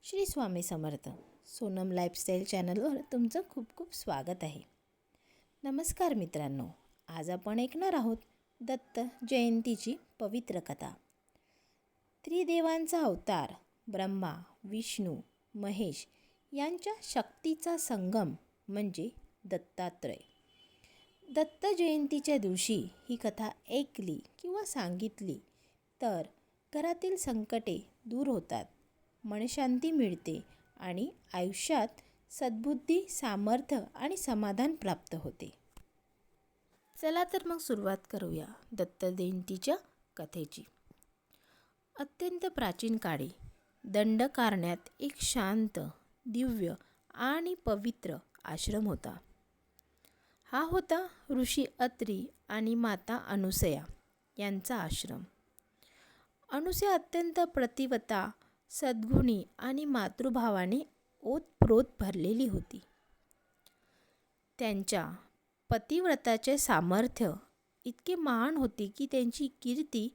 Shri Swami Samarth. Sonam lifestyle चॅनलवर तुमचं खूप खूप स्वागत आहे. नमस्कार मित्रांनो, आज आपण ऐकणार आहोत दत्त जयंतीची पवित्र कथा. त्रिदेवांचा अवतार ब्रह्मा, विष्णू, महेश यांच्या शक्तीचा संगम म्हणजे दत्तात्रय. दत्त जयंतीच्या दिवशी ही कथा ऐकली किंवा सांगितली तर घरातील संकटे दूर होतात, मनशांती मिळते आणि आयुष्यात सद्बुद्धी, सामर्थ्य आणि समाधान प्राप्त होते. चला तर मग सुरुवात करूया दत्त जयंतीच्या कथेची. अत्यंत प्राचीन काळी दंडकारण्यात एक शांत, दिव्य आणि पवित्र आश्रम होता. हा होता ऋषी अत्री आणि माता अनुसया यांचा आश्रम. अनुसया अत्यंत प्रतिवता, सद्गुणी आणि मातृभावाने ओतप्रोत भरलेली होती. त्यांच्या पतिव्रताचे सामर्थ्य इतके महान होते की त्यांची कीर्ती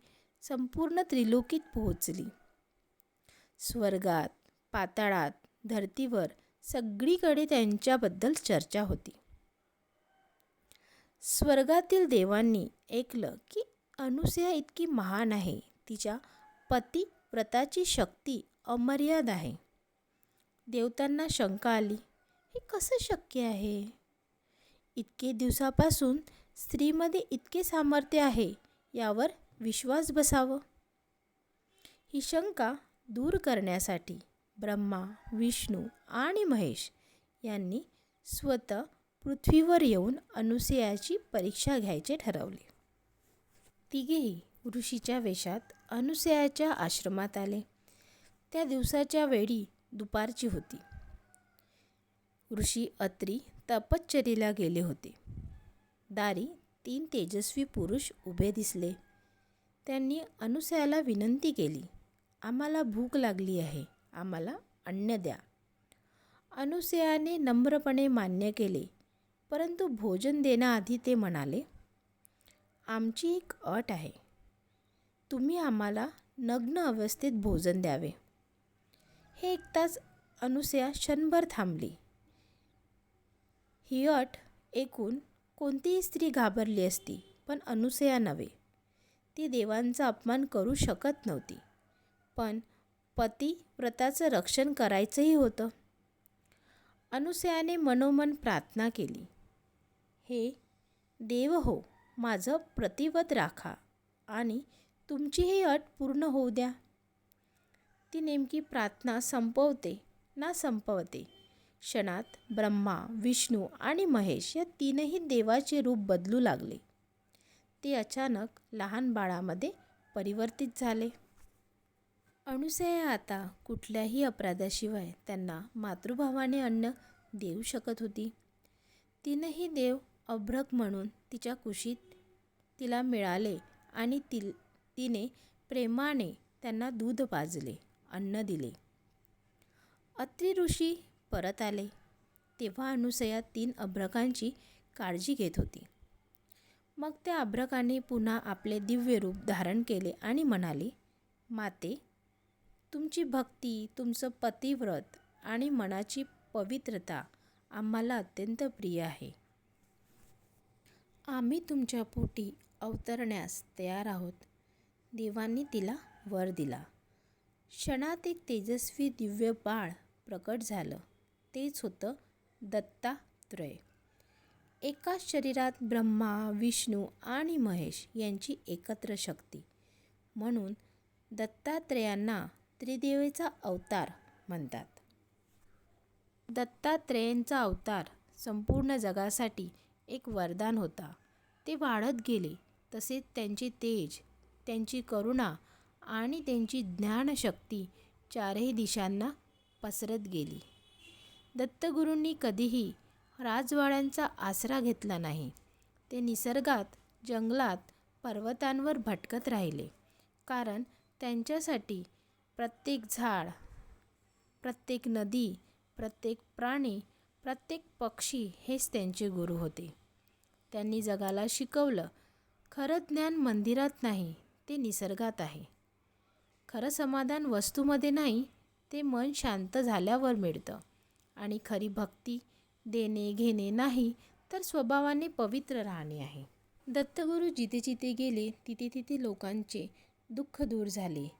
संपूर्ण त्रिलोकीत पोहोचली. स्वर्गात, पाताळात, धर्तीवर सगळीकडे त्यांच्याबद्दल चर्चा होती. स्वर्गातील देवांनी ऐकलं की अनुसया इतकी महान आहे, तिच्या पतिव्रताची शक्ती अमर्याद आहे. देवतांना शंका आली, हे कसं शक्य आहे? इतके दिवसापासून स्त्रीमध्ये इतके सामर्थ्य आहे, यावर विश्वास बसावं. ही शंका दूर करण्यासाठी ब्रह्मा, विष्णू आणि महेश यांनी स्वतः पृथ्वीवर येऊन अनुसयाची परीक्षा घ्यायचे ठरवले. तिघेही ऋषीच्या वेशात अनुसयाच्या आश्रमात आले. त्या दिवसाच्या वेळी दुपारची होती. ऋषी अत्री तपश्चर्येला गेले होते. दारी 3 तेजस्वी पुरुष उभे दिसले. त्यांनी अनुसयाला विनंती केली, आम्हाला भूक लागली आहे, आम्हाला अन्न द्या. अनुसयाने नम्रपणे मान्य केले, परंतु भोजन देण्याआधी ते म्हणाले, आमची एक अट आहे. तुम्ही आम्हाला नग्न अवस्थेत भोजन द्यावे. हे ऐकताच अनुसया क्षणभर थांबली. ही अट ऐकून कोणतीही स्त्री घाबरली असती, पण अनुसया नव्हे. ती देवांचा अपमान करू शकत नव्हती, पण पतिव्रताचं रक्षण करायचंही होतं. अनुसयाने मनोमन प्रार्थना केली, हे देव हो, माझं प्रतिव्रत राखा आणि तुमची ही अट पूर्ण होऊ द्या. ती नेमकी प्रार्थना संपवते ना संपवते, क्षणात ब्रह्मा, विष्णू आणि महेश या तीनही देवाचे रूप बदलू लागले. ते अचानक लहान बाळामध्ये परिवर्तित झाले. अनुसया आता कुठल्याही अपराधाशिवाय त्यांना मातृभावाने अन्न देऊ शकत होती. तीनही देव अभ्रक म्हणून तिच्या कुशीत तिला मिळाले आणि तिने प्रेमाने त्यांना दूध पाजले, अन्न दिले. अत्री ऋषी परत आले तेव्हा अनुसया 3 अभ्रकांची काळजी घेत होती. मग त्या अभ्रकाने पुन्हा आपले दिव्य रूप धारण केले आणि म्हणाले, माते, तुमची भक्ती, तुमचं पतिव्रत आणि मनाची पवित्रता आम्हाला अत्यंत प्रिय आहे. आम्ही तुमच्या पोटी अवतरण्यास तयार आहोत. देवांनी तिला वर दिला. क्षणात एक तेजस्वी दिव्य बाळ प्रकट झालं. तेच होतं दत्तात्रय. एकाच शरीरात ब्रह्मा, विष्णू आणि महेश यांची एकत्र शक्ती. म्हणून दत्तात्रयांना त्रिदेवेचा अवतार म्हणतात. दत्तात्रेयांचा अवतार संपूर्ण जगासाठी एक वरदान होता. ते वाढत गेले तसे त्यांचे तेज, त्यांची करुणा आणि त्यांची ज्ञानशक्ती 4ही दिशांना पसरत गेली. दत्तगुरूंनी कधीही राजवाड्यांचा आसरा घेतला नाही. ते निसर्गात, जंगलात, पर्वतांवर भटकत राहिले, कारण त्यांच्यासाठी प्रत्येक झाड, प्रत्येक नदी, प्रत्येक प्राणी, प्रत्येक पक्षी हेच त्यांचे गुरु होते. त्यांनी जगाला शिकवलं, खरं ज्ञान मंदिरात नाही, ते निसर्गात आहे. खरं समाधान वस्तूमध्ये नाही, ते मन शांत झाल्यावर मिळतं. आणि खरी भक्ती देणे घेणे नाही, तर स्वभावाने पवित्र राहणे आहे. दत्तगुरू जिथे जिथे गेले तिथे तिथे लोकांचे दुःख दूर झाले,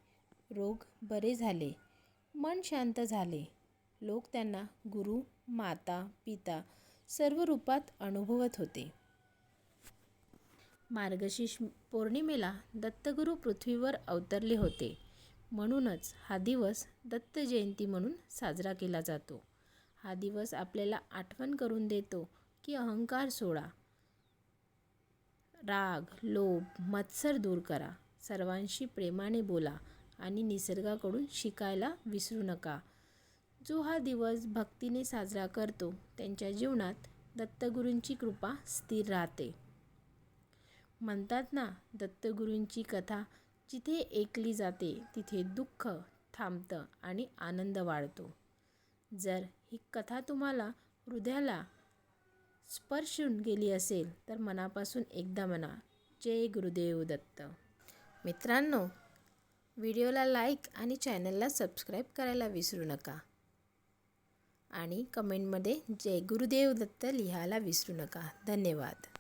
रोग बरे झाले, मन शांत झाले. लोक त्यांना गुरु, माता, पिता सर्व रूपात अनुभवत होते. मार्गशीर्ष पौर्णिमेला दत्तगुरू पृथ्वीवर अवतरले होते. म्हणूनच हा दिवस दत्त जयंती म्हणून साजरा केला जातो. हा दिवस आपल्याला आठवण करून देतो की अहंकार सोडा, राग, लोभ, मत्सर दूर करा, सर्वांशी प्रेमाने बोला आणि निसर्गाकडून शिकायला विसरू नका. जो हा दिवस भक्तीने साजरा करतो त्यांच्या जीवनात दत्तगुरूंची कृपा स्थिर राहते. म्हणतात ना, दत्तगुरूंची कथा जिथे ऐकली जाते तिथे दुःख थांबतं आणि आनंद वाढतो. जर ही कथा तुम्हाला हृदयाला स्पर्शून गेली असेल तर मनापासून एकदा म्हणा, जय गुरुदेव दत्त. मित्रांनो, व्हिडिओला लाईक आणि चॅनलला सबस्क्राईब करायला विसरू नका. आणि कमेंटमध्ये जय गुरुदेव दत्त लिहायला विसरू नका. धन्यवाद.